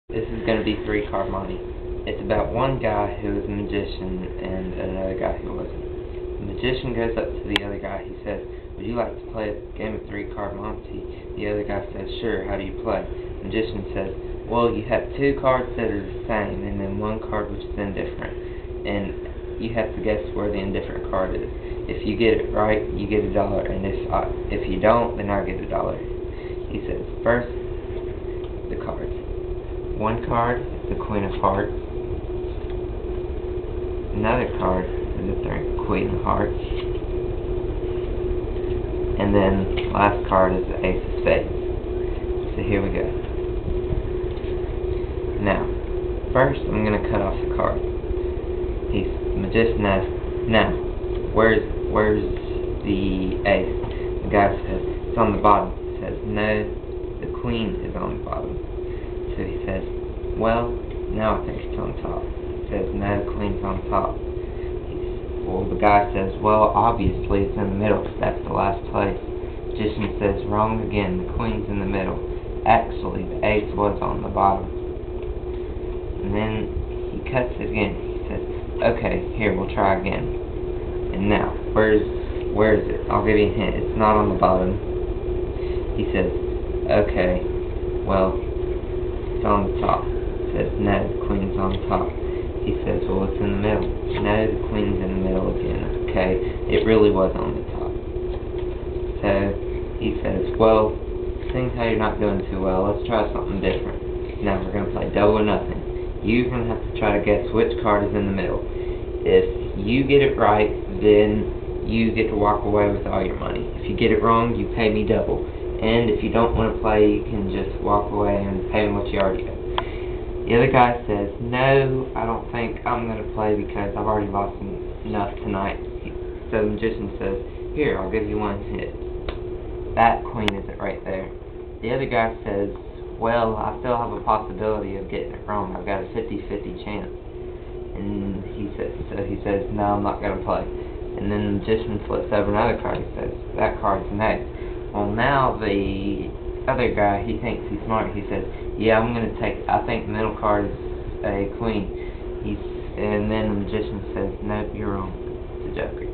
This is going to be 3-card monte. It's about one guy who is a magician and another guy who wasn't. The magician goes up to the other guy. He says, "Would you like to play a game of 3-card monte?" The other guy says, "Sure, how do you play?" The magician says, "Well, you have 2 cards that are the same and then 1 card which is indifferent. And you have to guess where the indifferent card is. If you get it right, you get $1, and if you don't, then I get $1. He says, first, the cards. 1 card is the Queen of Hearts. Another card is the Queen of Hearts. And then last card is the Ace of Spades. So here we go. Now, first I'm going to cut off the card. The magician asks, "Now, where's the ace?" The guy says, "It's on the bottom." He says, "No, the queen is on the bottom." So he says, "Well, now I think it's on top." He says, "No, the queen's on top." The guy says, "Well, obviously it's in the middle because that's the last place." The magician says, "Wrong again, the queen's in the middle. Actually, the ace was on the bottom." And then he cuts it again. He says, "Okay, here, we'll try again. And now, where is it? I'll give you a hint. It's not on the bottom." He says, "Okay, well, it's on the top." He says, "No, the queen's on top." He says, "Well, it's in the middle." "No, the queen's in the middle again." "Okay, it really was on the top." So he says, "Well, seeing how you're not doing too well, let's try something different. Now we're going to play double or nothing. You're going to have to try to guess which card is in the middle. If you get it right, then you get to walk away with all your money. If you get it wrong, you pay me double. And if you don't want to play, you can just walk away and pay me what you already owe." The other guy says, "No, I don't think I'm going to play because I've already lost enough tonight." So the magician says, "Here, I'll give you one hit. That queen is it right there." The other guy says, "Well, I still have a possibility of getting it wrong. I've got a 50-50 chance." And he says, "No, I'm not going to play." And then the magician flips over another card. He says, "That card's an ace." Well, now the other guy, he thinks he's smart. He says, "Yeah, I'm going to take it. I think the middle card is a queen." And then the magician says, "Nope, you're wrong. It's a joker."